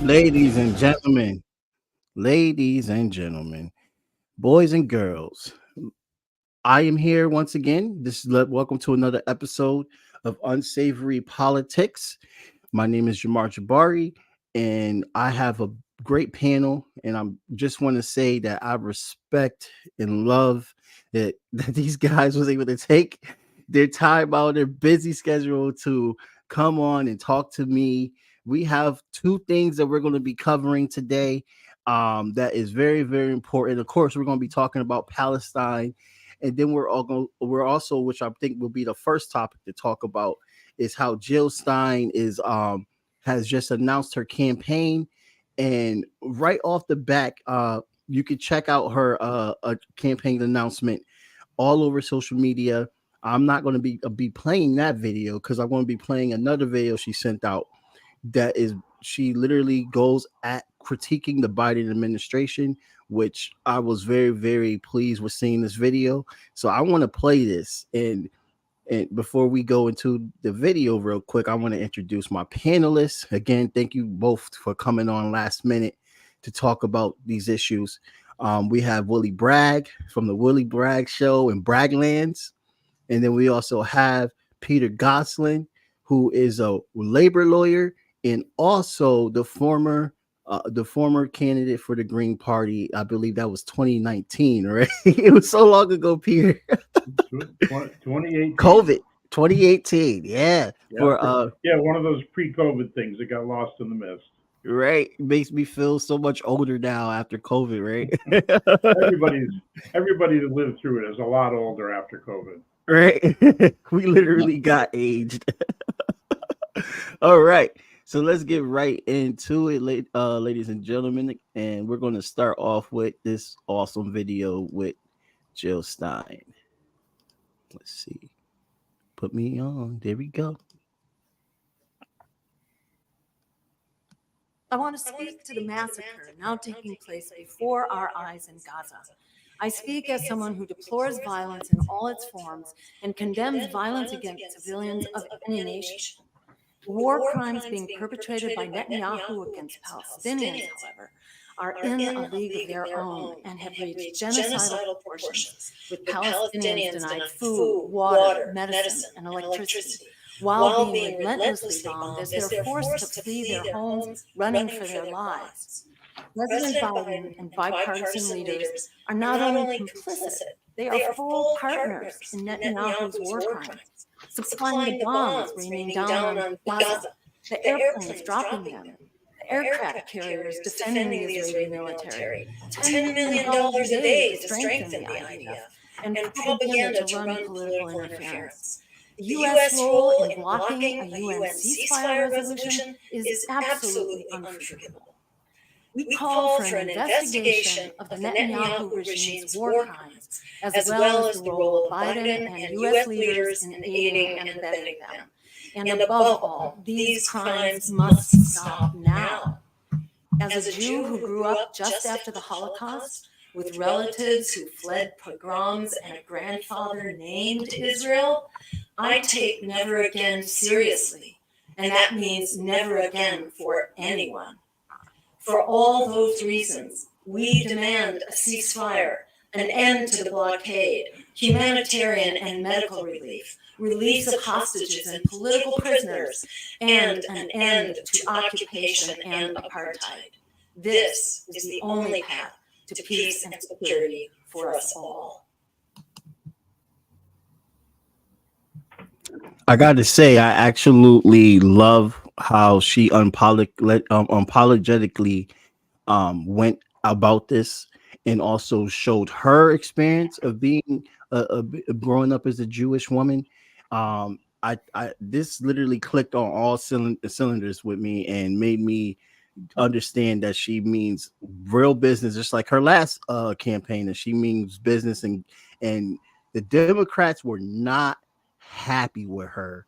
Ladies and ladies and gentlemen, boys and girls, I am here once again. Welcome to another episode of Unsavory Politics. My name is Jamar Jabari, and I have a great panel. And I just want to say that I respect and love that these guys was able to take their time out, their busy schedule to come on and talk to me. We have two things that we're going to be covering today. That is very, very important. Of course, we're going to be talking about Palestine, and then we're also, which I think will be the first topic to talk about, is how Jill Stein is has just announced her campaign, and right off the back, you can check out her a campaign announcement all over social media. I'm not going to be playing that video because I'm going to be playing another video she sent out. That is, she literally goes at critiquing the Biden administration, which I was very, very pleased with seeing this video. So I want to play this, and before we go into the video real quick, I want to introduce my panelists. Again, thank you both for coming on last minute to talk about these issues. We have Willy Bragg from the Willy Bragg Show in Bragglands. And then we also have Peter Goselin, who is a labor lawyer and also the former candidate for the Green Party. I believe that was 2019, right? It was so long ago, Peter. 2018. COVID 2018. Yeah. One of those pre-COVID things that got lost in the mist. Right. Makes me feel so much older now after COVID, right? Everybody that lived through it is a lot older after COVID. Right. We literally got aged. All right. So let's get right into it, ladies and gentlemen. And we're going to start off with this awesome video with Jill Stein. Let's see. Put me on. There we go. I want to speak to the massacre now taking place before our eyes in Gaza. I speak as someone who deplores violence in all its forms and condemns violence against civilians of any nation. War crimes being perpetrated by Netanyahu against Palestinians, however, are in a league of their own and have reached genocidal proportions, with Palestinians denied food, water, medicine, and electricity, while being relentlessly bombed as they're forced to flee their homes, running for their lives. President Biden and bipartisan leaders are not only complicit, they are full partners in Netanyahu's war crimes, supplying the bombs raining down on Gaza, the airplanes dropping them, the aircraft carriers defending the Israeli military, $10 million a day to strengthen the IDF, and propaganda to run political interference. The U.S. role in blocking a UN ceasefire resolution is absolutely unforgivable. We call for an investigation of the Netanyahu regime's war crimes, as well as the role of Biden and U.S. leaders in aiding and abetting them. And above all, these crimes must stop now. As a Jew who grew up just after the Holocaust, with relatives who fled pogroms and a grandfather named Israel, I take never again seriously, and that means never again for anyone. For all those reasons, we demand a ceasefire, an end to the blockade, humanitarian and medical relief, release of hostages and political prisoners, and an end to occupation and apartheid. This is the only path to peace and security for us all. I got to say, I absolutely love how she unapologetically went about this, and also showed her experience of being growing up as a Jewish woman. This literally clicked on all cylinders with me and made me understand that she means real business, just like her last campaign, that she means business, and the Democrats were not happy with her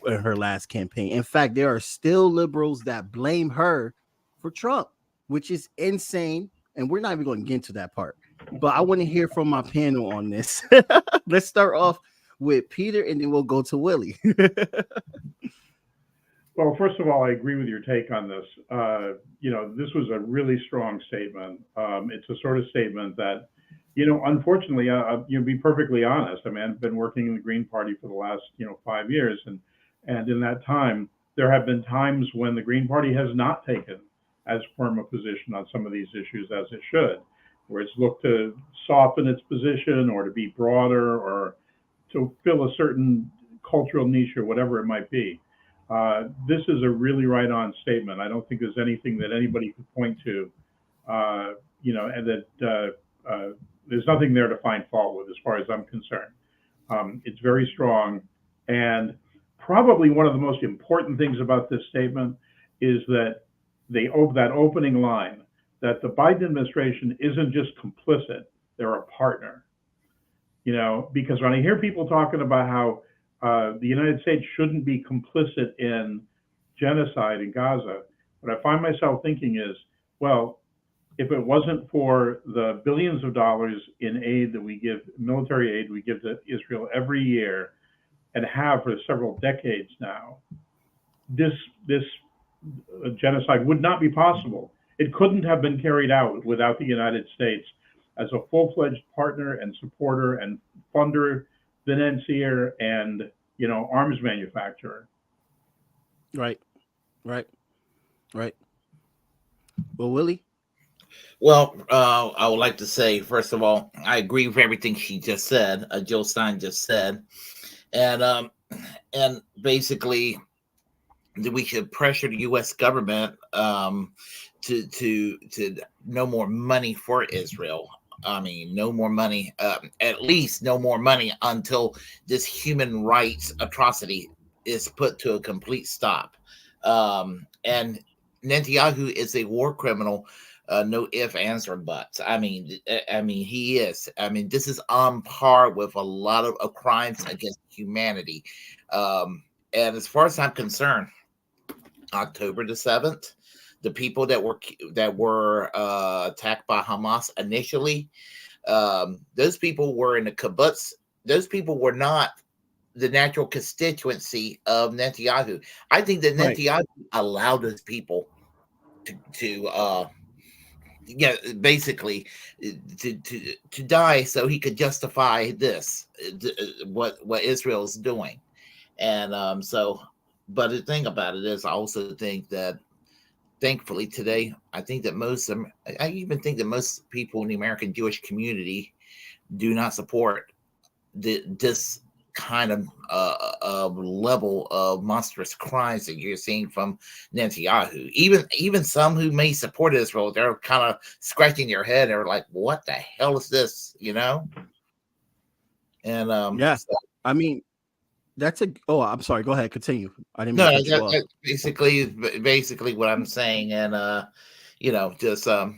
in her last campaign. In fact, there are still liberals that blame her for Trump, which is insane, and we're not even going to get into that part. But I want to hear from my panel on this. Let's start off with Peter, and then we'll go to Willy. Well, first of all, I agree with your take on this. This was a really strong statement. It's a sort of statement that, unfortunately, be perfectly honest. I mean, I've been working in the Green Party for the last, 5 years, and in that time, there have been times when the Green Party has not taken as firm a position on some of these issues as it should, where it's looked to soften its position or to be broader or to fill a certain cultural niche or whatever it might be. This is a really right-on statement. I don't think there's anything that anybody could point to, and that there's nothing there to find fault with, as far as I'm concerned. It's very strong, and probably one of the most important things about this statement is that that opening line, that the Biden administration isn't just complicit; they're a partner. Because when I hear people talking about how the United States shouldn't be complicit in genocide in Gaza, what I find myself thinking is, well, if it wasn't for the billions of dollars in aid that we give, military aid we give to Israel every year and have for several decades now, this genocide would not be possible. It couldn't have been carried out without the United States as a full-fledged partner and supporter and funder, financier, and arms manufacturer. Right. Well, Willie. Well, I would like to say, first of all, I agree with everything she just said. Jill Stein just said, and basically, that we should pressure the U.S. government to no more money for Israel. I mean, no more money, at least no more money until this human rights atrocity is put to a complete stop. And Netanyahu is a war criminal, no ifs, ands, or buts. I mean, he is. I mean, this is on par with a lot of crimes against humanity. And as far as I'm concerned, October the 7th, the people that were attacked by Hamas initially, those people were in the kibbutz. Those people were not the natural constituency of Netanyahu. I think that Netanyahu allowed those people to basically to die so he could justify this, what Israel is doing. And but the thing about it is, I also think that, thankfully today, I even think that most people in the American Jewish community do not support this kind of level of monstrous crimes that you're seeing from Netanyahu. Even some who may support Israel, they're kind of scratching their head. They're like, "What the hell is this?" And yes, I mean, that's I'm sorry. Go ahead. Continue. I didn't. No, that's basically what I'm saying, and just I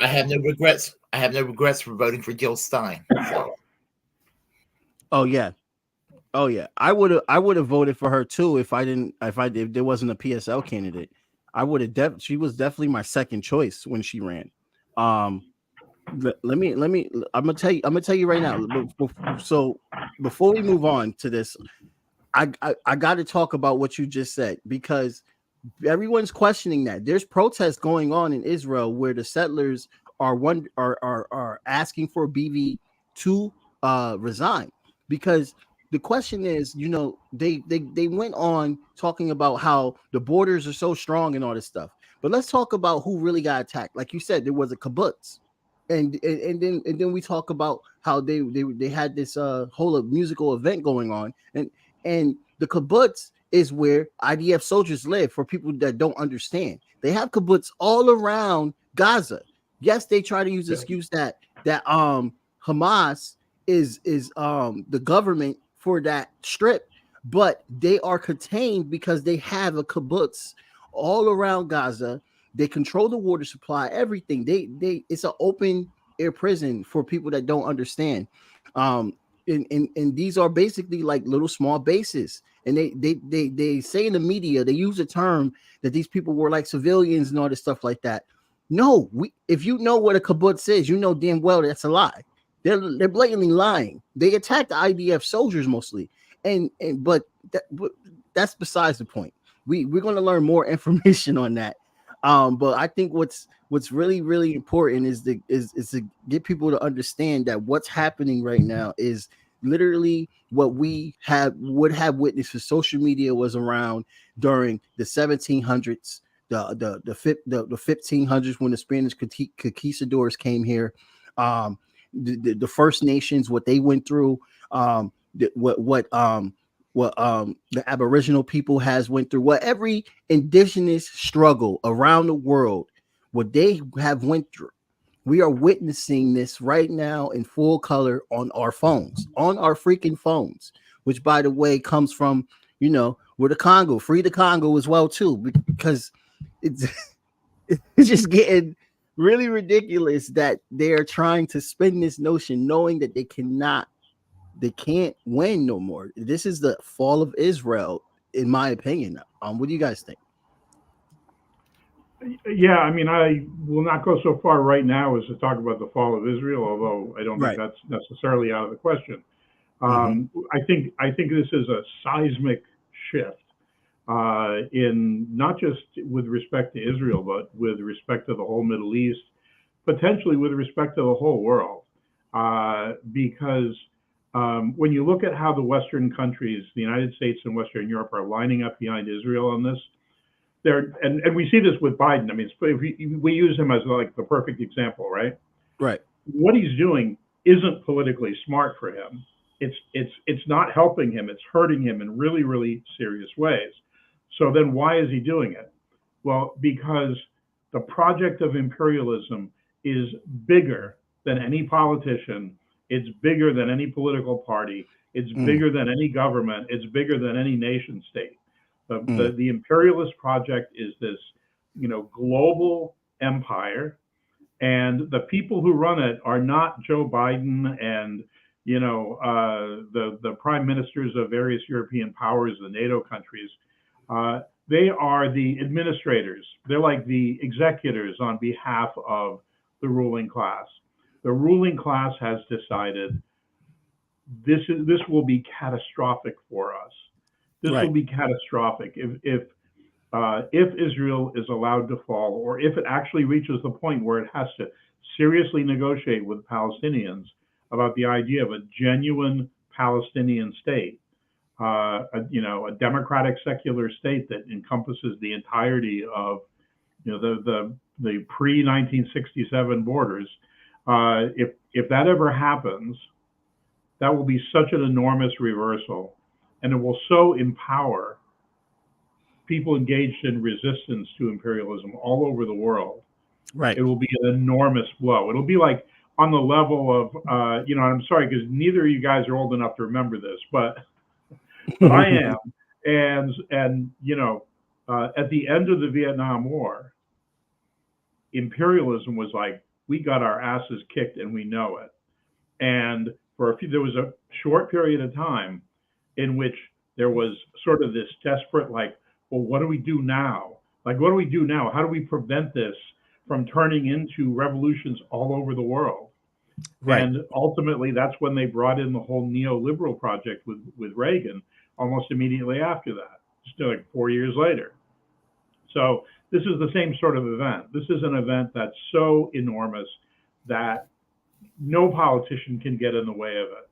have no regrets. I have no regrets for voting for Jill Stein. So. Oh yeah. I would have voted for her too if there wasn't a PSL candidate. I would have she was definitely my second choice when she ran. Let me I'm gonna tell you right now. So before we move on to this, I got to talk about what you just said, because everyone's questioning that. There's protests going on in Israel where the settlers are asking for BV to resign, because the question is, they went on talking about how the borders are so strong and all this stuff. But let's talk about who really got attacked. Like you said, there was a kibbutz. And then we talk about how they had this whole musical event going on, and the kibbutz is where IDF soldiers live. For people that don't understand, they have kibbutz all around Gaza. Yes, they try to use the excuse that Hamas is the government for that strip, but they are contained because they have a kibbutz all around Gaza. They control the water supply, everything. It's an open air prison for people that don't understand. And these are basically like little small bases. And they say in the media, they use a term that these people were like civilians and all this stuff like that. No, if you know what a kibbutz is, you know damn well that's a lie. They're blatantly lying. They attacked the IDF soldiers mostly, but that's besides the point. We're going to learn more information on that. But I think what's really really important is to get people to understand that what's happening right now is literally what we would have witnessed if social media was around during the 1700s, the 1500s, when the Spanish conquistadors came here, the First Nations, what they went through, what the Aboriginal people has went through, what every indigenous struggle around the world, what they have went through. We are witnessing this right now in full color on our phones, on our freaking phones, which, by the way, comes from, where the Congo, free the Congo as well, too, because it's, it's just getting really ridiculous that they're trying to spin this notion knowing that they can't win no more. This is the fall of Israel, in my opinion. What do you guys think? Yeah, I mean, I will not go so far right now as to talk about the fall of Israel, although I don't think that's necessarily out of the question. I think this is a seismic shift in not just with respect to Israel, but with respect to the whole Middle East, potentially with respect to the whole world, because when you look at how the Western countries, the United States and Western Europe, are lining up behind Israel on this, and we see this with Biden. I mean, we use him as like the perfect example, right? Right. What he's doing isn't politically smart for him. It's not helping him. It's hurting him in really, really serious ways. So then why is he doing it? Well, because the project of imperialism is bigger than any politician. It's bigger than any political party. It's bigger than any government. It's bigger than any nation state. The imperialist project is this, global empire, and the people who run it are not Joe Biden and the prime ministers of various European powers, the NATO countries. They are the administrators. They're like the executors on behalf of the ruling class. The ruling class has decided this will be catastrophic for us. This will be catastrophic if Israel is allowed to fall, or if it actually reaches the point where it has to seriously negotiate with Palestinians about the idea of a genuine Palestinian state, a democratic secular state that encompasses the entirety of the pre-1967 borders. If that ever happens, that will be such an enormous reversal, and it will so empower people engaged in resistance to imperialism all over the world. Right. It will be an enormous blow. It'll be like on the level of, and I'm sorry because neither of you guys are old enough to remember this, but I am. And at the end of the Vietnam War, imperialism was like, we got our asses kicked and we know it. And there was a short period of time in which there was sort of this desperate, like, well, what do we do now? Like, what do we do now? How do we prevent this from turning into revolutions all over the world? Right. And ultimately, that's when they brought in the whole neoliberal project with Reagan almost immediately after that, just like 4 years later. So this is the same sort of event. This is an event that's so enormous that no politician can get in the way of it.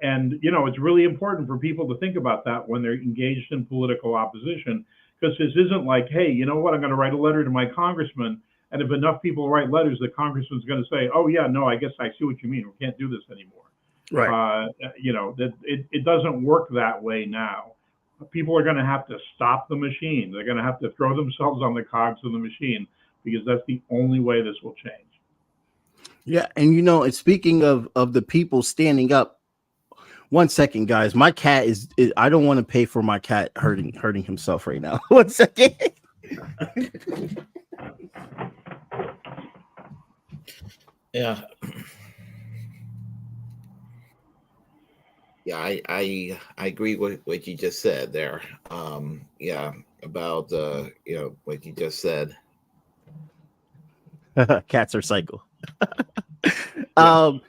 And it's really important for people to think about that when they're engaged in political opposition, because this isn't like, hey, you know what, I'm going to write a letter to my congressman, and if enough people write letters, the congressman's going to say, oh yeah, no, I guess I see what you mean. We can't do this anymore. Right. It doesn't work that way now. People are going to have to stop the machine. They're going to have to throw themselves on the cogs of the machine, because that's the only way this will change. Yeah, and and speaking of the people standing up, 1 second, guys. My cat is I don't want to pay for my cat hurting himself right now. 1 second. Yeah. Yeah, I agree with what you just said there. About what you just said. Cats are psycho. And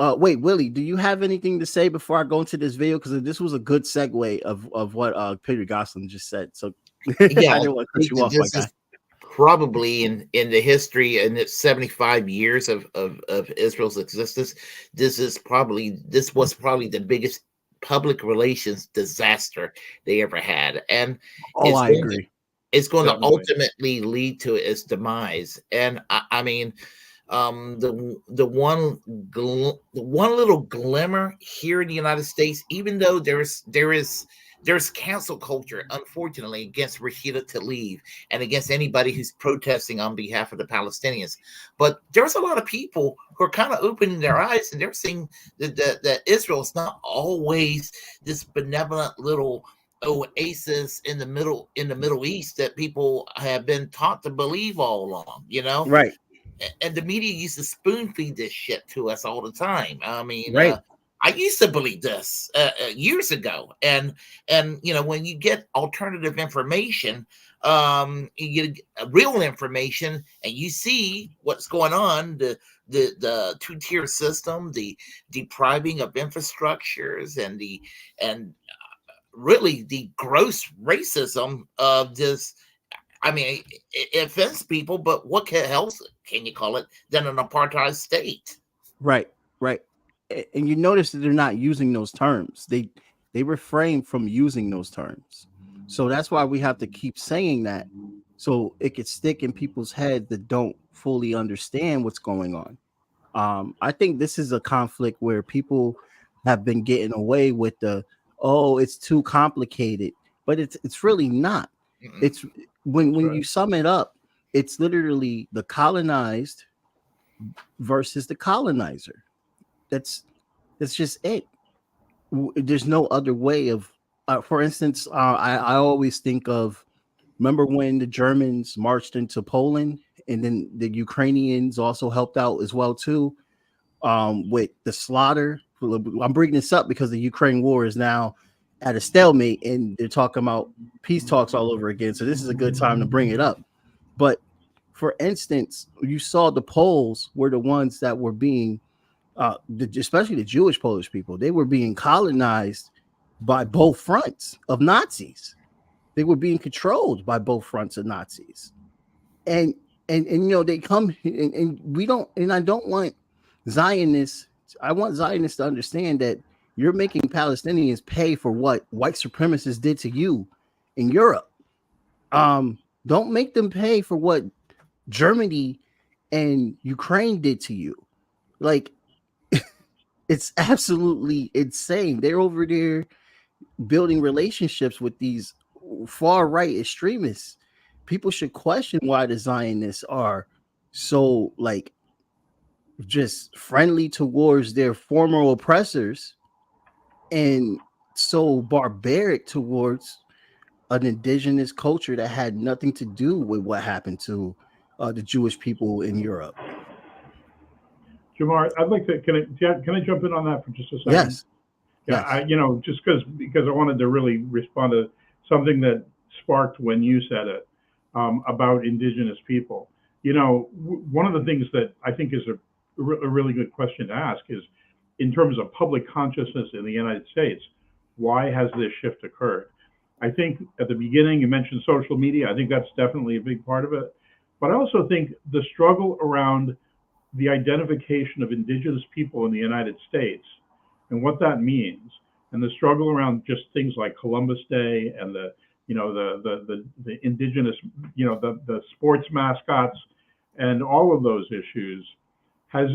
Wait, Willie, do you have anything to say before I go into this video? Because this was a good segue of what Peter Goselin just said. So I Yeah, I didn't want to cut think you that off, my this guy. is probably in the history and its 75 years of Israel's existence, this was probably the biggest public relations disaster they ever had, and Oh, it's I going to, agree. it's going to Definitely. ultimately lead to its demise. And I mean, the one little glimmer here in the United States, even though there's cancel culture, unfortunately, against Rashida Tlaib and against anybody who's protesting on behalf of the Palestinians. But there's a lot of people who are kind of opening their eyes, and they're seeing that Israel is not always this benevolent little oasis in the Middle East that people have been taught to believe all along, you know. Right, And the media used to spoon feed this shit to us all the time. I mean, right, I used to believe this years ago, and you know, when you get alternative information, you get real information, and you see what's going on. The two-tier system, the depriving of infrastructures, and really the gross racism of this. I mean, it offends people, but what else can you call it than an apartheid state? right, right. And you notice that they're not using those terms. They refrain from using those terms. So that's why we have to keep saying that, so it could stick in people's heads that don't fully understand what's going on. I think this is a conflict where people have been getting away with the, oh, it's too complicated, but it's really not. Mm-mm. It's when Right. you sum it up, it's literally the colonized versus the colonizer. That's that's just it. There's no other way of. For instance, I always think of, remember when the Germans marched into Poland, and then the Ukrainians also helped out as well too, with the slaughter. I'm bringing this up because the Ukraine war is now at a stalemate, and they're talking about peace talks all over again. So this is a good time to bring it up. But for instance, you saw the Poles were the ones that were being, especially the Jewish Polish people, they were being colonized by both fronts of Nazis. They were being controlled by both fronts of Nazis, and and you know they come, and we don't, and I don't want Zionists. I want Zionists to understand that you're making Palestinians pay for what white supremacists did to you in Europe. Don't make them pay for what Germany and Ukraine did to you. Like, it's absolutely insane. They're over there building relationships with these far right extremists. People should question why the Zionists are so, like, just friendly towards their former oppressors and so barbaric towards an indigenous culture that had nothing to do with what happened to the Jewish people in Europe. Jamar, I'd like to, can I jump in on that for just a second? Yes, Yeah, yes, just because I wanted to really respond to something that sparked when you said it, about indigenous people. One of the things that I think is a really good question to ask is, in terms of public consciousness in the United States, why has this shift occurred? I think at the beginning you mentioned social media. I think that's definitely a big part of it. But I also think the struggle around the identification of indigenous people in the United States and what that means, and the struggle around just things like Columbus Day and the indigenous, the sports mascots and all of those issues, has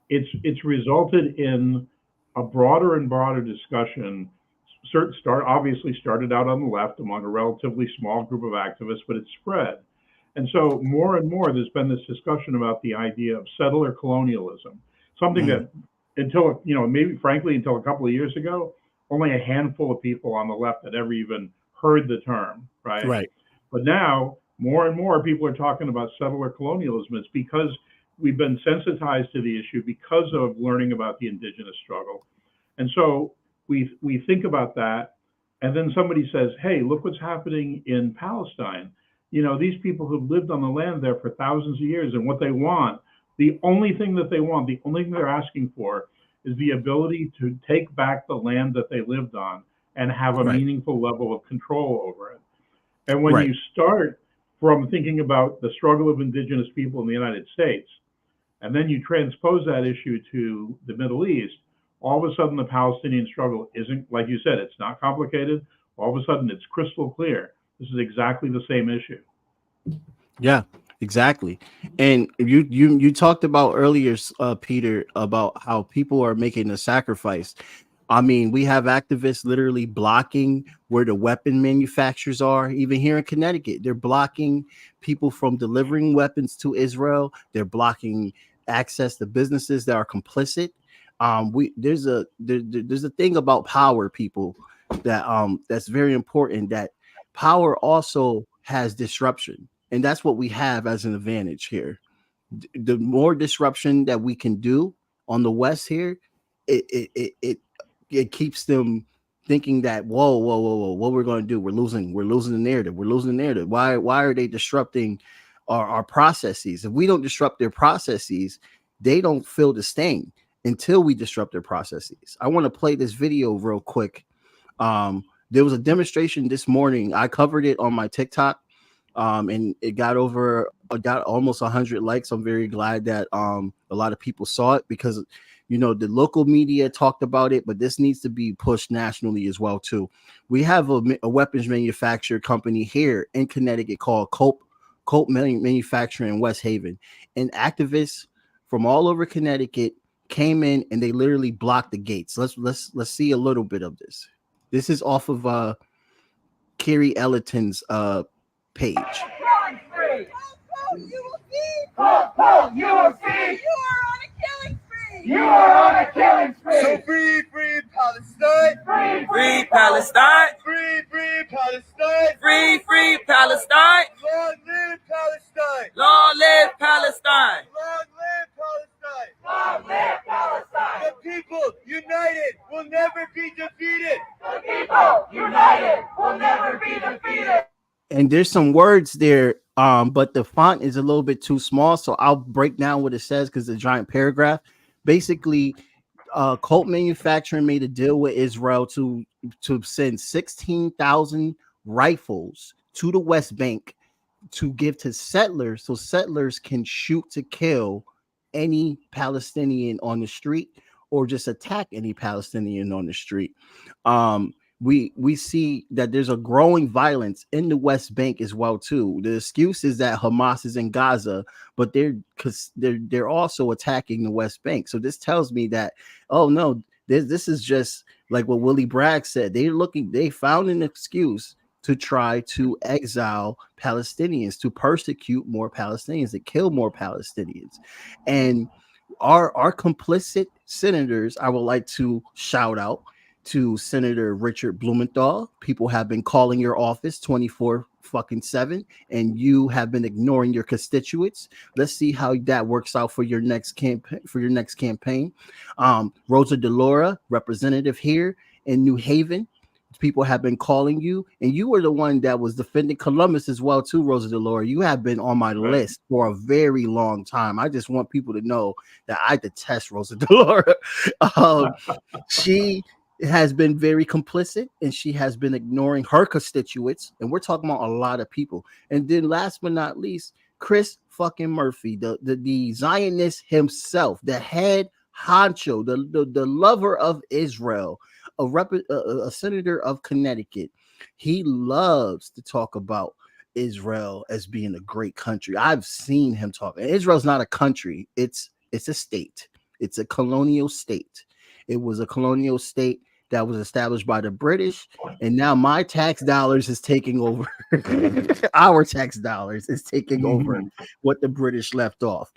it's resulted in a broader and broader discussion. Obviously started out on the left among a relatively small group of activists, but it's spread. And so more and more, there's been this discussion about the idea of settler colonialism, something Mhm. that until, maybe frankly, until a couple of years ago, only a handful of people on the left had ever even heard the term, right? Right. But now more and more people are talking about settler colonialism. It's because we've been sensitized to the issue because of learning about the indigenous struggle. And so we think about that, and then somebody says, hey, look what's happening in Palestine. These people who've lived on the land there for thousands of years, and what they want, the only thing that they want, the only thing they're asking for is the ability to take back the land that they lived on and have a Right. meaningful level of control over it. And when Right. you start from thinking about the struggle of indigenous people in the United States, and then you transpose that issue to the Middle East, all of a sudden the Palestinian struggle isn't, like you said, it's not complicated. All of a sudden it's crystal clear. This is exactly the same issue. Yeah, exactly. And you talked about earlier, Peter, about how people are making a sacrifice. I mean, we have activists literally blocking where the weapon manufacturers are. Even here in Connecticut, they're blocking people from delivering weapons to Israel. They're blocking access to businesses that are complicit. There's a thing about power, people, that's very important. That power also has disruption, and that's what we have as an advantage here. The more disruption that we can do on the West here, it keeps them thinking that whoa, what we're going to do? We're losing the narrative. We're losing the narrative. Why are they disrupting our processes? If we don't disrupt their processes, they don't feel the sting until we disrupt their processes. I want to play this video real quick. There was a demonstration this morning. I covered it on my TikTok. And it got almost 100 likes. I'm very glad that a lot of people saw it, because the local media talked about it, but this needs to be pushed nationally as well too. We have a weapons manufacturer company here in Connecticut called Colt Manufacturing in West Haven, and activists from all over Connecticut came in and they literally blocked the gates. Let's see a little bit of this. This is off of Kerry Ellerton's page. You will see. You will see. You are on a killing spree. So free Palestine. Free Palestine. Free Palestine. Free Palestine. Long live Palestine. Long live Palestine. Long live Palestine. Long live Palestine. The people united will never be defeated. The people united will never be defeated. And there's some words there, but the font is a little bit too small, so I'll break down what it says because it's a giant paragraph. Basically, Colt Manufacturing made a deal with Israel to send 16,000 rifles to the West Bank to give to settlers, so settlers can shoot to kill any Palestinian on the street or just attack any Palestinian on the street. We see that there's a growing violence in the West Bank as well too. The excuse is that Hamas is in Gaza, but they're also attacking the West Bank. So this tells me that, oh no, this is just like what Willy Bragg said. They found an excuse to try to exile Palestinians, to persecute more Palestinians, to kill more Palestinians. And our complicit senators, I would like to shout out to Senator Richard Blumenthal. People have been calling your office 24/7, and you have been ignoring your constituents. Let's see how that works out for your next campaign. Rosa DeLaura, representative here in New Haven. People have been calling you, and you were the one that was defending Columbus as well too, Rosa DeLaura. You have been on my list for a very long time. I just want people to know that I detest Rosa DeLaura. She has been very complicit, and she has been ignoring her constituents, and we're talking about a lot of people. And then last but not least, Chris fucking Murphy, the Zionist himself, the head honcho, the lover of Israel, a senator of Connecticut. He loves to talk about Israel as being a great country. I've seen him talk. Israel's not a country, it's a state. It's a colonial state. It was a colonial state that was established by the British, and now my tax dollars is taking over. Our tax dollars is taking over what the British left off.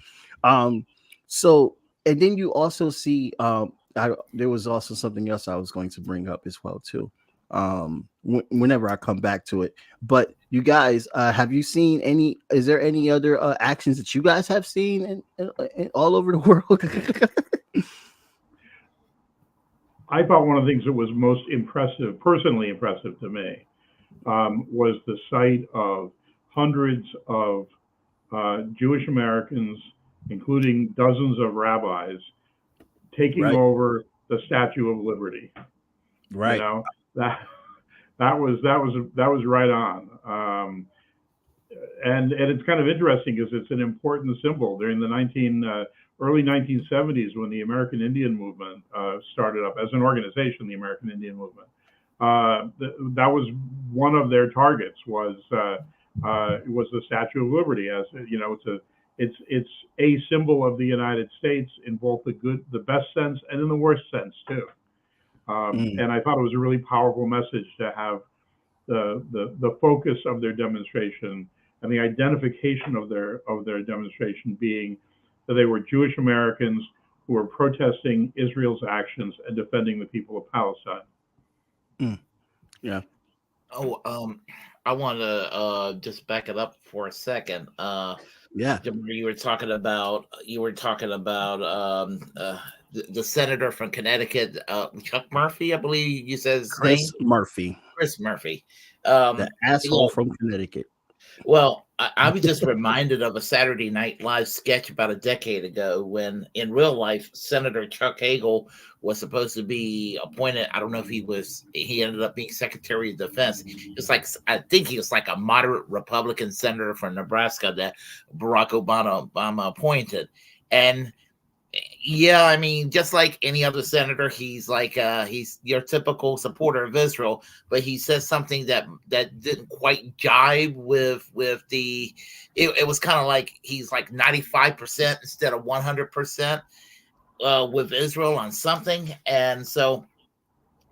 So, and then you also see, there was also something else I was going to bring up as well too. Whenever I come back to it, but you guys, have you seen any? Is there any other actions that you guys have seen in all over the world? I thought one of the things that was most impressive, personally impressive to me, was the sight of hundreds of Jewish Americans, including dozens of rabbis, taking Right. over the Statue of Liberty. Right. You know, that was right on. And it's kind of interesting because it's an important symbol during the early 1970s when the American Indian Movement started up as an organization. The American Indian Movement, that was one of their targets, was the Statue of Liberty. As you know, it's a symbol of the United States in both the best sense and in the worst sense too. And I thought it was a really powerful message to have the focus of their demonstration and the identification of their demonstration being that they were Jewish Americans who were protesting Israel's actions and defending the people of Palestine. Yeah. Oh, I want to just back it up for a second. Yeah. You were talking about the senator from Connecticut, Chuck Murphy, I believe you said his name. Chris Murphy. The asshole from Connecticut. Well, I was just reminded of a Saturday Night Live sketch about a decade ago when, in real life, Senator Chuck Hagel was supposed to be appointed. I don't know if he ended up being Secretary of Defense. I think he was like a moderate Republican senator from Nebraska that Barack Obama appointed. And yeah, I mean, just like any other senator, he's your typical supporter of Israel, but he says something that didn't quite jive with the. It was kind of like he's like 95% instead of 100% with Israel on something, and so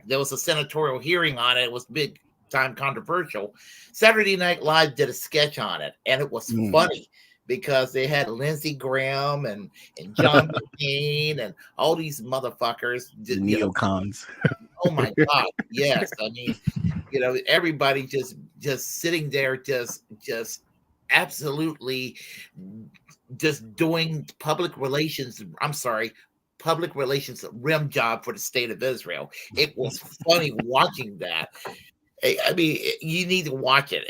there was a senatorial hearing on it. It was big time controversial. Saturday Night Live did a sketch on it, and it was funny, because they had Lindsey Graham and John McCain and all these motherfuckers. The neocons. Oh my God. Yes. I mean, everybody just sitting there, just absolutely just doing public relations rim job for the state of Israel. It was funny watching that. I mean, you need to watch it.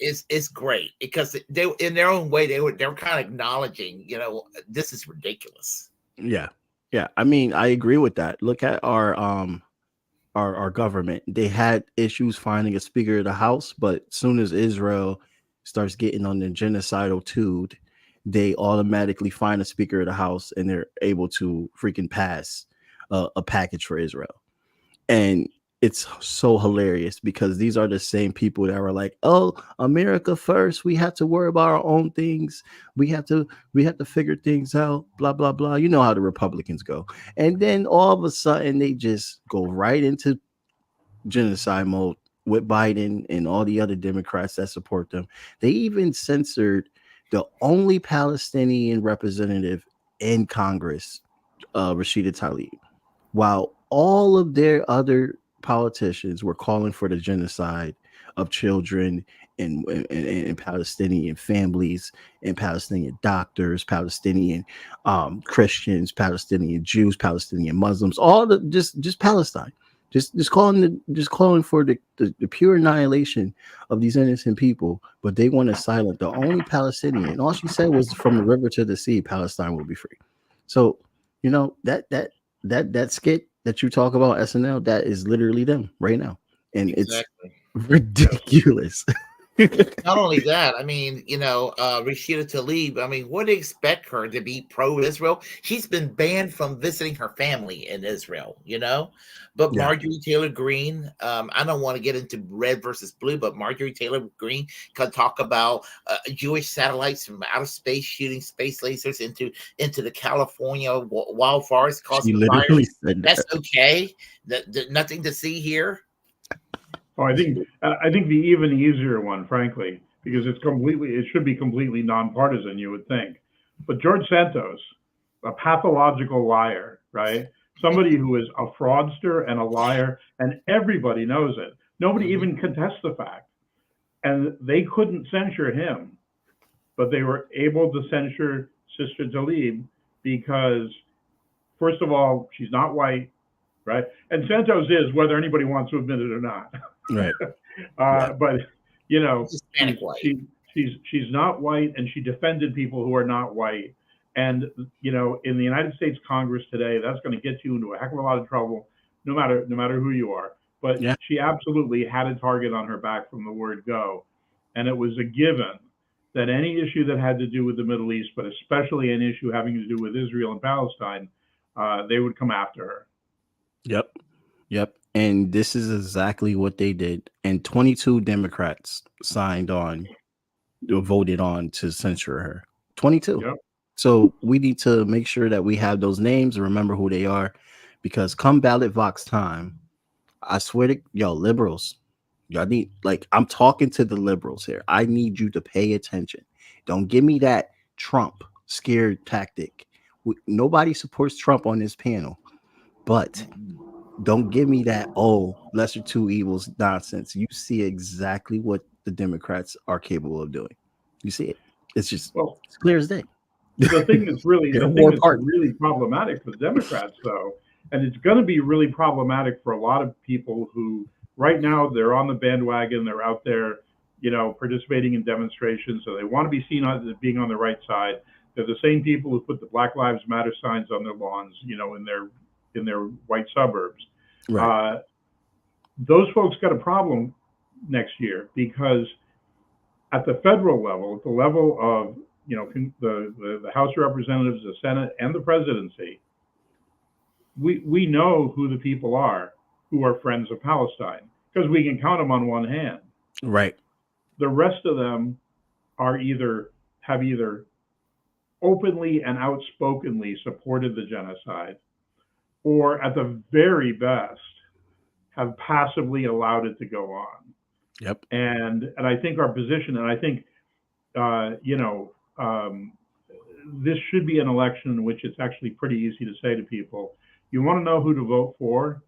It's great because they, in their own way, they were kind of acknowledging, this is ridiculous. Yeah. I mean, I agree with that. Look at our government. They had issues finding a Speaker of the House, but as soon as Israel starts getting on the genocidal tude, they automatically find a Speaker of the House and they're able to freaking pass a package for Israel. And it's so hilarious because these are the same people that were like, "Oh, America first. We have to worry about our own things. We have to figure things out." Blah blah blah. You know how the Republicans go, and then all of a sudden they just go right into genocide mode with Biden and all the other Democrats that support them. They even censored the only Palestinian representative in Congress, Rashida Tlaib, while all of their other politicians were calling for the genocide of children and Palestinian families and Palestinian doctors, Palestinian Christians, Palestinian Jews, Palestinian Muslims, all the just Palestine, just calling for the pure annihilation of these innocent people. But they want to silence the only Palestinian. All she said was, "From the river to the sea, Palestine will be free." So that skit that you talk about, SNL, that is literally them right now, and Exactly. It's ridiculous. Not only that, I mean, Rashida Tlaib, I mean, what do you expect her to be pro-Israel? She's been banned from visiting her family in Israel, But Yeah. Marjorie Taylor Greene, I don't want to get into red versus blue, but Marjorie Taylor Greene can talk about Jewish satellites from outer space shooting space lasers into the California wildfires causing fires. That's okay. Nothing to see here. Oh, I think the even easier one, frankly, because it should be completely nonpartisan, you would think. But George Santos, a pathological liar, right? Somebody who is a fraudster and a liar, and everybody knows it. Nobody even contests the fact. And they couldn't censure him, but they were able to censure Sister Tlaib because, first of all, she's not white, right? And Santos is, whether anybody wants to admit it or not. Right. But Hispanic white. she's not white, and she defended people who are not white, And, in the United States Congress today, that's going to get you into a heck of a lot of trouble, no matter who you are. But Yeah. she absolutely had a target on her back from the word go. And it was a given that any issue that had to do with the Middle East, but especially an issue having to do with Israel and Palestine, they would come after her. Yep. Yep. And this is exactly what they did. And 22 Democrats signed on or voted on to censure her. 22. Yep. So we need to make sure that we have those names and remember who they are, because come ballot box time, I swear to liberals, y'all need, I'm talking to the liberals here. I need you to pay attention. Don't give me that Trump scared tactic. Nobody supports Trump on this panel, but don't give me that, lesser two evils nonsense. You see exactly what the Democrats are capable of doing. You see it. It's just it's clear as day. The thing that's really They're problematic for the Democrats, though, and it's going to be really problematic for a lot of people who right now they're on the bandwagon, they're out there, participating in demonstrations, so they want to be seen as being on the right side. They're the same people who put the Black Lives Matter signs on their lawns, in their white suburbs. Right. Those folks got a problem next year, because at the federal level, at the level of the House of Representatives, the Senate, and the presidency, we know who the people are who are friends of Palestine, because we can count them on one hand. Right. The rest of them have either openly and outspokenly supported the genocide, or at the very best have passively allowed it to go on. Yep. And I think our position, and I think this should be an election in which it's actually pretty easy to say to people, you want to know who to vote for?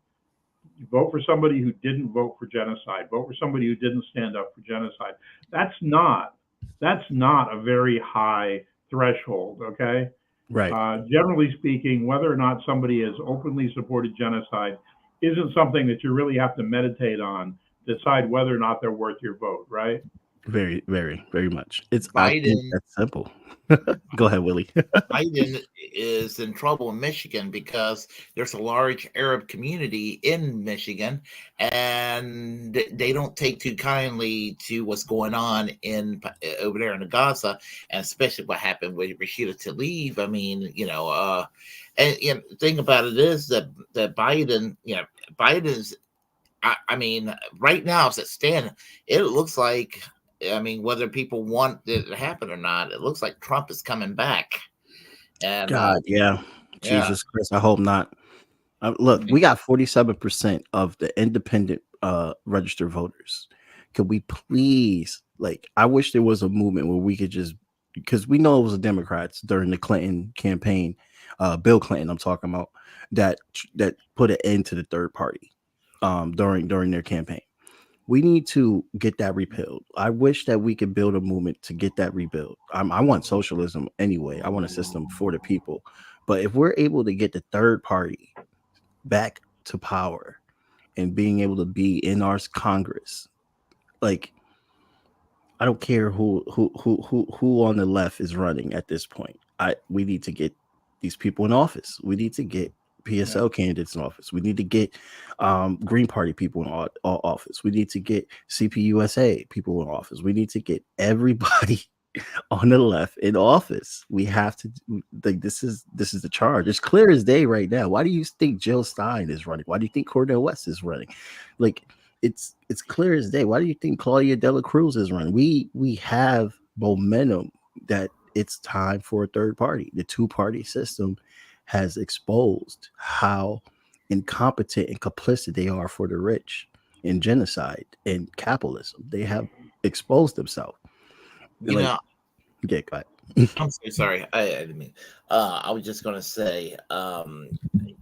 You vote for somebody who didn't vote for genocide. Vote for somebody who didn't stand up for genocide. That's not a very high threshold, okay? Right. Generally speaking, whether or not somebody has openly supported genocide isn't something that you really have to meditate on to decide whether or not they're worth your vote, right? Very, very, very much. It's Biden. That's simple. Go ahead, Willie. Biden is in trouble in Michigan because there's a large Arab community in Michigan, and they don't take too kindly to what's going on over there in Gaza, and especially what happened with Rashida Tlaib. I mean, and the thing about it is that Biden's. I mean, right now as it stands, it looks like. I mean, whether people want it to happen or not, it looks like Trump is coming back. And God, Jesus Christ, I hope not. Look, we got 47% of the independent registered voters. Could we please, I wish there was a movement where we could just, because we know it was the Democrats during the Clinton campaign, Bill Clinton, I'm talking about, that put an end to the third party during their campaign. We need to get that repealed. I wish that we could build a movement to get that rebuilt. I want socialism anyway. I want a system for the people. But if we're able to get the third party back to power and being able to be in our Congress, I don't care who on the left is running at this point. We need to get these people in office. We need to get PSL candidates in office. We need to get Green Party people in office. We need to get CPUSA people in office. We need to get everybody on the left in office. We have to, this is the charge. It's clear as day right now. Why do you think Jill Stein is running? Why do you think Cornel West is running? It's clear as day. Why do you think Claudia Dela Cruz is running? We have momentum that it's time for a third party. The two-party system has exposed how incompetent and complicit they are for the rich in genocide and capitalism. They have exposed themselves. Yeah, go ahead. I'm so sorry. I didn't mean. I was just going to say,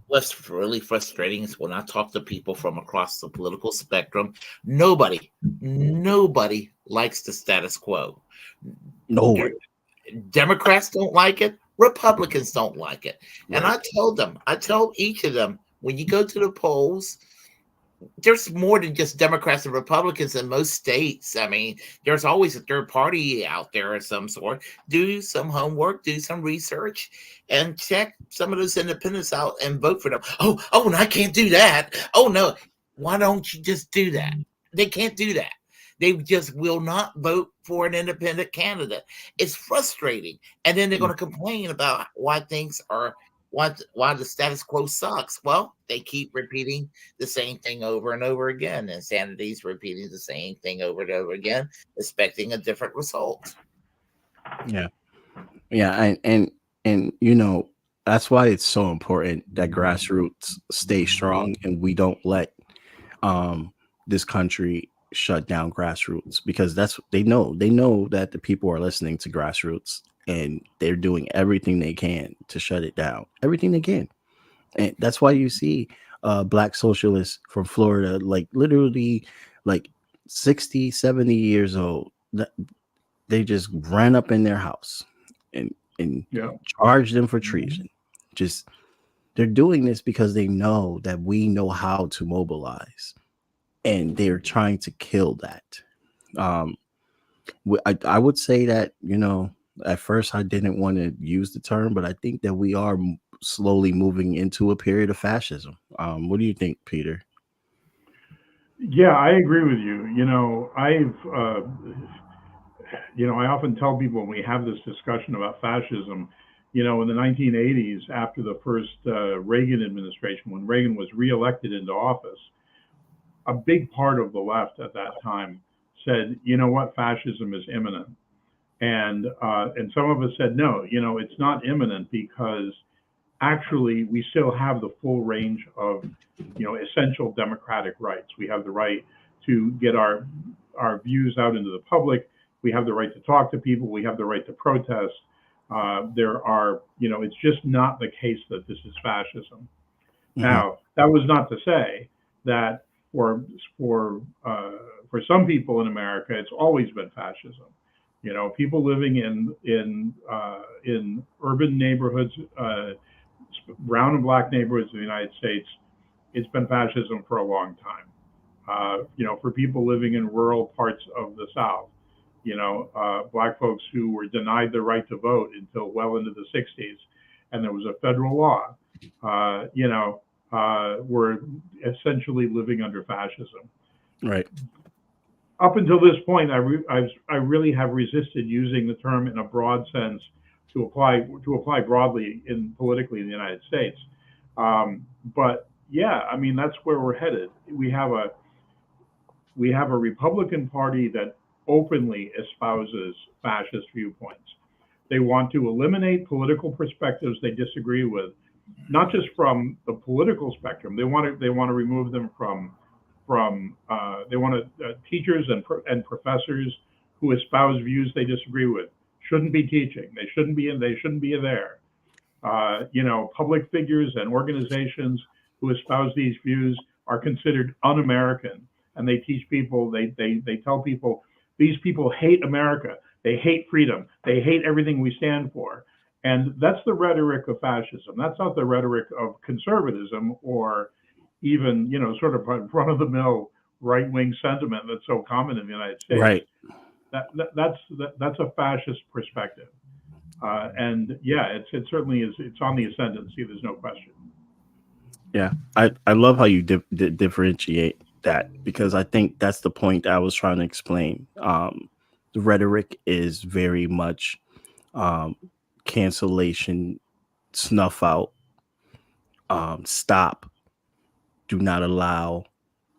what's really frustrating is when I talk to people from across the political spectrum, nobody likes the status quo. No, Democrats don't like it. Republicans don't like it. And I tell each of them, when you go to the polls, there's more than just Democrats and Republicans in most states. I mean, there's always a third party out there of some sort. Do some homework, do some research, and check some of those independents out and vote for them. Oh, and I can't do that. Oh no, why don't you just do that? They can't do that. They just will not vote for an independent candidate. It's frustrating, and then they're going to complain about why things are why the status quo sucks. Well, they keep repeating the same thing over and over again. Insanity's repeating the same thing over and over again, expecting a different result. Yeah. Yeah. And that's why it's so important that grassroots stay strong and we don't let this country shut down grassroots, because they know that the people are listening to grassroots and they're doing everything they can to shut it down, everything they can. And that's why you see black socialists from Florida, like literally like 60, 70 years old, they just ran up in their house and charged them for treason. Just, they're doing this because they know that we know how to mobilize, and they're trying to kill that. I would say that, at first I didn't want to use the term, but I think that we are slowly moving into a period of fascism. What do you think, Peter? Yeah, I agree with you. I often tell people when we have this discussion about fascism, in the 1980s, after the first Reagan administration, when Reagan was reelected into office, a big part of the left at that time said, you know what, fascism is imminent. And some of us said, no, it's not imminent, because actually we still have the full range of, essential democratic rights. We have the right to get our views out into the public. We have the right to talk to people. We have the right to protest. It's just not the case that this is fascism. Mm-hmm. Now, that was not to say that for some people in America, it's always been fascism. People living in urban neighborhoods, brown and black neighborhoods of the United States, it's been fascism for a long time. For people living in rural parts of the South, black folks who were denied the right to vote until well into the 60s, and there was a federal law, were essentially living under fascism. Right. Up until this point, I really have resisted using the term in a broad sense to apply broadly politically in the United States. But yeah, I mean, that's where we're headed. We have a Republican Party that openly espouses fascist viewpoints. They want to eliminate political perspectives they disagree with, not just from the political spectrum. They want to remove them from teachers and professors who espouse views they disagree with shouldn't be teaching. They shouldn't be there. Public figures and organizations who espouse these views are considered un-American, and they teach people. They tell people these people hate America. They hate freedom. They hate everything we stand for. And that's the rhetoric of fascism. That's not the rhetoric of conservatism or even, sort of run-of-the-mill right-wing sentiment that's so common in the United States. Right. That's a fascist perspective. And yeah, it certainly is. It's on the ascendancy. There's no question. Yeah, I love how you differentiate that, because I think that's the point I was trying to explain. The rhetoric is very much cancellation, snuff out, stop, do not allow.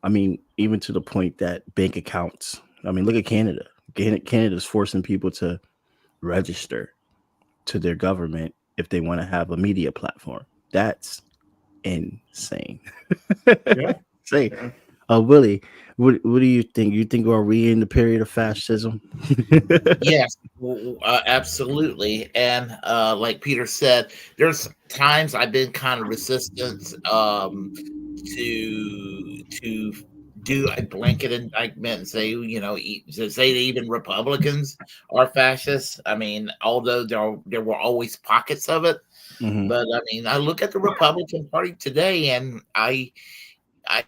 I mean, even to the point that bank accounts. I mean, look at Canada. Canada's forcing people to register to their government if they want to have a media platform. That's insane. Yeah. Say, Willy, what do you think? You think are we in the period of fascism? Yes, absolutely. And like Peter said, there's times I've been kind of resistant to do a blanket indictment and say, to say that even Republicans are fascists. I mean, although there were always pockets of it, but I mean, I look at the Republican Party today, and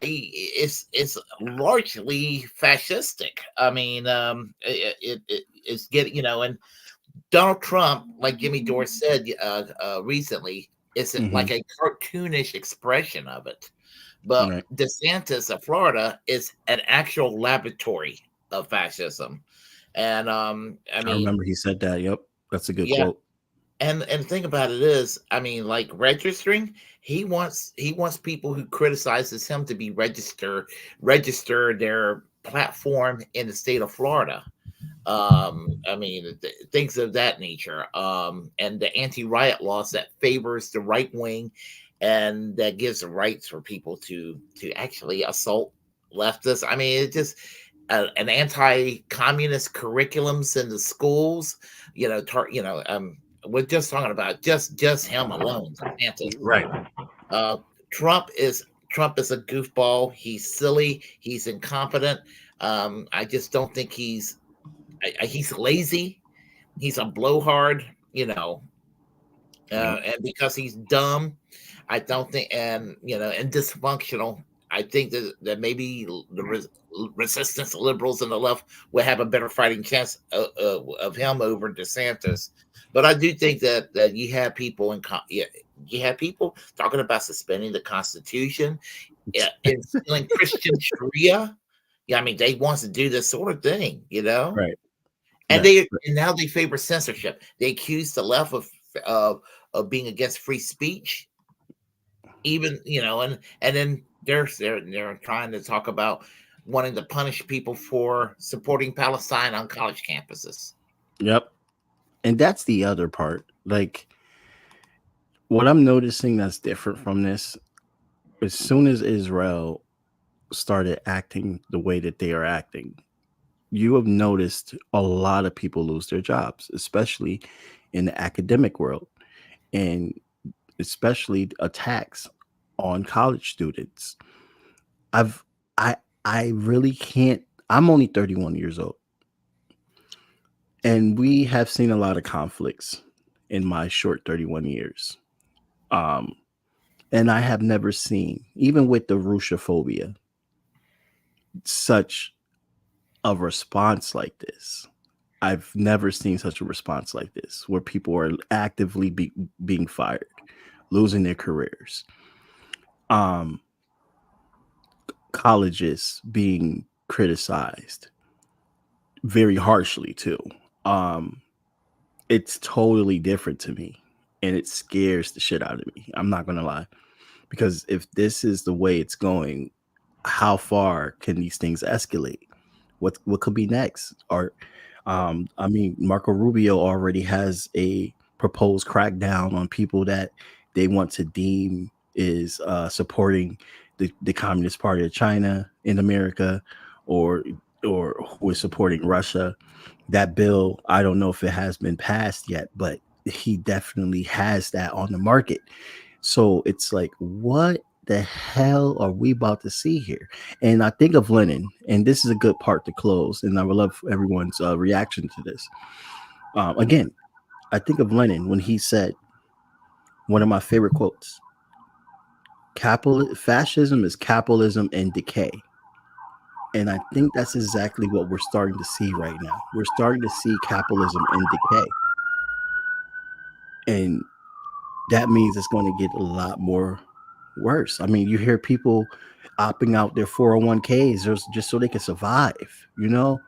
it's largely fascistic. I mean, it's getting, and Donald Trump, like Jimmy Dore said recently, is like a cartoonish expression of it. But Right. DeSantis of Florida is an actual laboratory of fascism. And I I mean, remember he said that. Yep, that's a good yeah, quote. and the thing about it is, I mean, like registering, he wants people who criticizes him to be register their platform in the state of Florida. I mean, things of that nature. And the anti-riot laws that favors the right wing, and that gives the rights for people to actually assault leftists. I mean, it just an anti-communist curriculums in the schools. We're just talking about just him alone, DeSantis. Right. Uh, Trump is a goofball. He's silly. He's incompetent. I just don't think he's lazy. He's a blowhard, and because he's dumb, I don't think, and dysfunctional. I think that maybe the resistance liberals and the left will have a better fighting chance of him over DeSantis. But I do think that you have people you have people talking about suspending the Constitution, instilling Christian Sharia. Yeah, I mean, they want to do this sort of thing, Right. and Right. now they favor censorship. They accuse the left of being against free speech, even and then they're trying to talk about wanting to punish people for supporting Palestine on college campuses. Yep. And that's the other part. Like, what I'm noticing that's different from this, as soon as Israel started acting the way that they are acting, you have noticed a lot of people lose their jobs, especially in the academic world, and especially attacks on college students. I've I really can't. I'm only 31 years old, and we have seen a lot of conflicts in my short 31 years. Um, and I have never seen, even with the Russophobia, such a response like this. I've never seen such a response like this, where people are actively being fired, losing their careers. Um, Colleges being criticized very harshly too. Um, it's totally different to me, and it scares the shit out of me. I'm not gonna lie, because if this is the way it's going, how far can these things escalate? What could be next? Or, I mean, Marco Rubio already has a proposed crackdown on people that they want to deem is supporting the Communist Party of China in America, or who is supporting Russia. That bill, I don't know if it has been passed yet, but he definitely has that on the market. So it's like, what the hell are we about to see here? And I think of Lenin, and this is a good part to close, and I would love everyone's reaction to this. Again, I think of Lenin when he said, one of my favorite quotes: fascism is capitalism in decay. And I think that's exactly what we're starting to see right now. We're starting to see capitalism in decay. And that means it's going to get a lot more worse. I mean, you hear people opting out their 401ks just so they can survive. The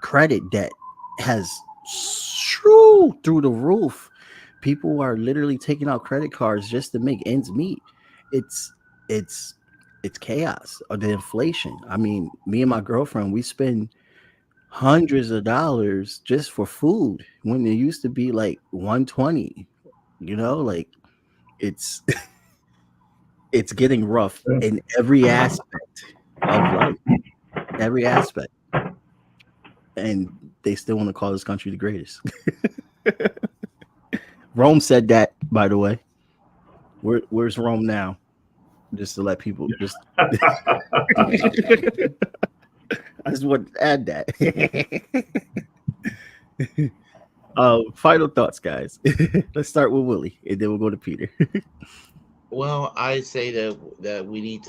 credit debt has through the roof. People are literally taking out credit cards just to make ends meet. It's chaos. Or the inflation. I mean, me and my girlfriend, we spend hundreds of dollars just for food when it used to be like 120. Like, it's it's getting rough in every aspect of life, every aspect. And they still want to call this country the greatest. Rome said that, by the way. Where's Rome now? Just to let people just I just want to add that. Final thoughts, guys. Let's start with Willy, and then we'll go to Peter. Well, I say that we need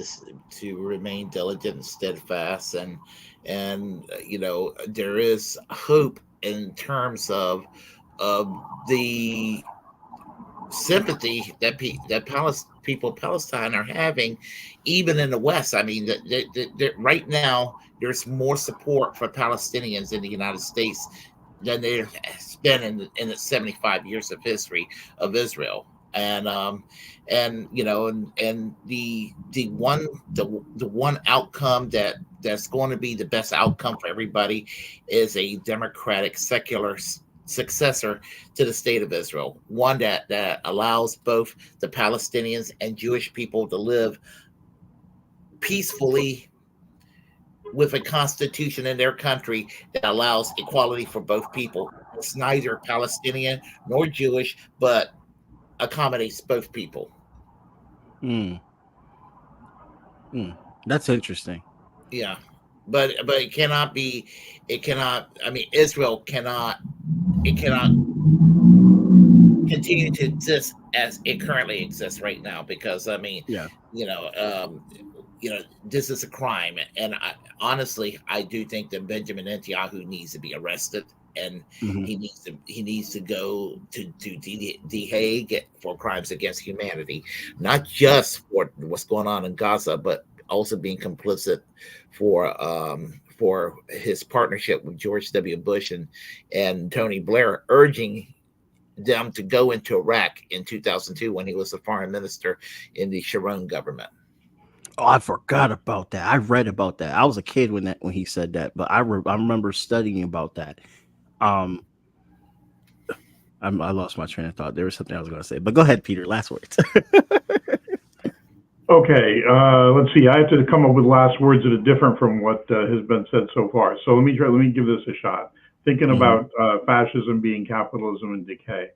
to remain diligent and steadfast, and there is hope in terms of the sympathy that people of Palestine are having, even in the West. I mean, that right now there's more support for Palestinians in the United States than there's been in the 75 years of history of Israel. And the one outcome that's going to be the best outcome for everybody is a democratic secular successor to the state of Israel, one that allows both the Palestinians and Jewish people to live peacefully with a constitution in their country that allows equality for both people. It's neither Palestinian nor Jewish, but accommodates both people. Mm. That's interesting. Yeah. But it cannot be, I mean, Israel cannot continue to exist as it currently exists right now, because I mean, Yeah. This is a crime, and honestly, I do think that Benjamin Netanyahu needs to be arrested, and Mhm. he needs to go to the Hague for crimes against humanity, not just for what's going on in Gaza, but also being complicit for his partnership with George W. Bush and Tony Blair, urging them to go into Iraq in 2002 when he was the foreign minister in the Sharon government. Oh, I forgot about that. I read about that. I was a kid when he said that, but I remember studying about that. Um, I lost my train of thought. There was something I was going to say, but go ahead, Peter. Last words. Okay, let's see. I have to come up with last words that are different from what has been said so far. So let me give this a shot. Thinking about fascism being capitalism and decay.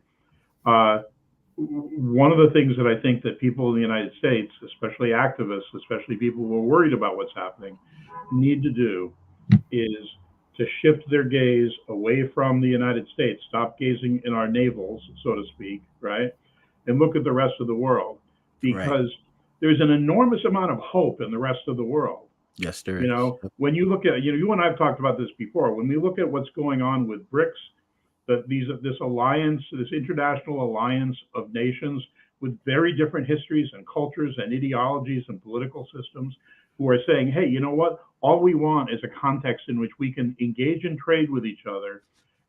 One of the things that I think that people in the United States, especially activists, especially people who are worried about what's happening, need to do is to shift their gaze away from the United States, stop gazing in our navels, so to speak, right? And look at the rest of the world, because there's an enormous amount of hope in the rest of the world. Yes, there is. When you look at, you and I have talked about this before, when we look at what's going on with BRICS, this alliance, this international alliance of nations with very different histories and cultures and ideologies and political systems, who are saying, hey, you know what? All we want is a context in which we can engage in trade with each other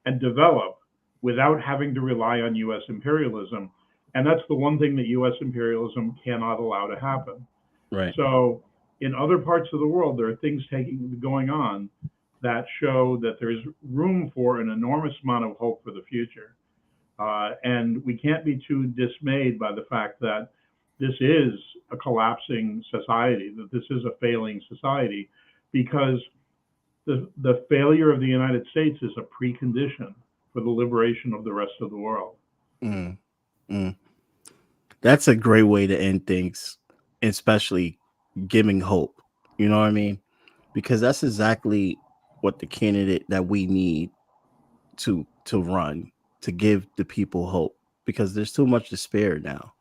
and develop without having to rely on U.S. imperialism. And that's the one thing that U.S. imperialism cannot allow to happen. Right. So in other parts of the world, there are things going on that show that there's room for an enormous amount of hope for the future. And we can't be too dismayed by the fact that this is a collapsing society, that this is a failing society, because the failure of the United States is a precondition for the liberation of the rest of the world. That's a great way to end things, especially giving hope. You know what I mean? Because that's exactly what the candidate that we need to run, to give the people hope, because there's too much despair now.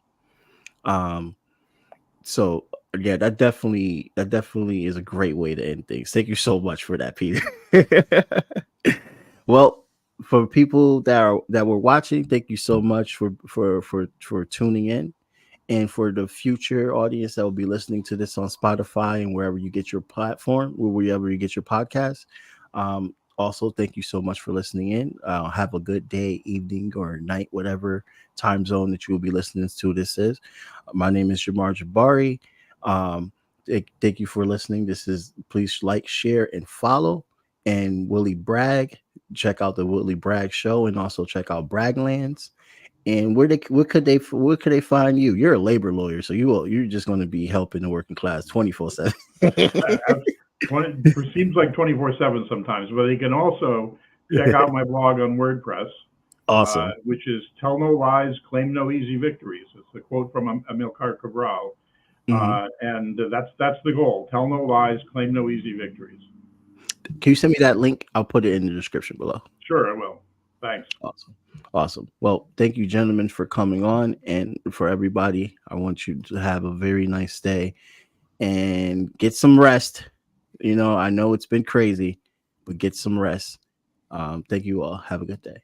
So yeah, that definitely is a great way to end things. Thank you so much for that, Peter. Well, for people that were watching, thank you so much for tuning in. And for the future audience that will be listening to this on Spotify and wherever you get your platform, or wherever you get your podcast, also thank you so much for listening in. Have a good day, evening, or night, whatever time zone that you will be listening to this is. My name is Jamar Jabari. Thank you for listening. This is, please like, share, and follow. And Willy Bragg, check out the Willy Bragg show, and also check out Braglands. And where could they find you? You're a labor lawyer, so you're just going to be helping the working class 24/7. It seems like 24/7 sometimes, but they can also check out my blog on WordPress. Awesome. Which is "Tell No Lies, Claim No Easy Victories." It's a quote from Amilcar Cabral, and that's the goal: tell no lies, claim no easy victories. Can you send me that link? I'll put it in the description below. Sure, I will. Thanks. Awesome. Awesome. Well, thank you, gentlemen, for coming on. And for everybody, I want you to have a very nice day and get some rest. I know it's been crazy, but get some rest. Thank you all. Have a good day.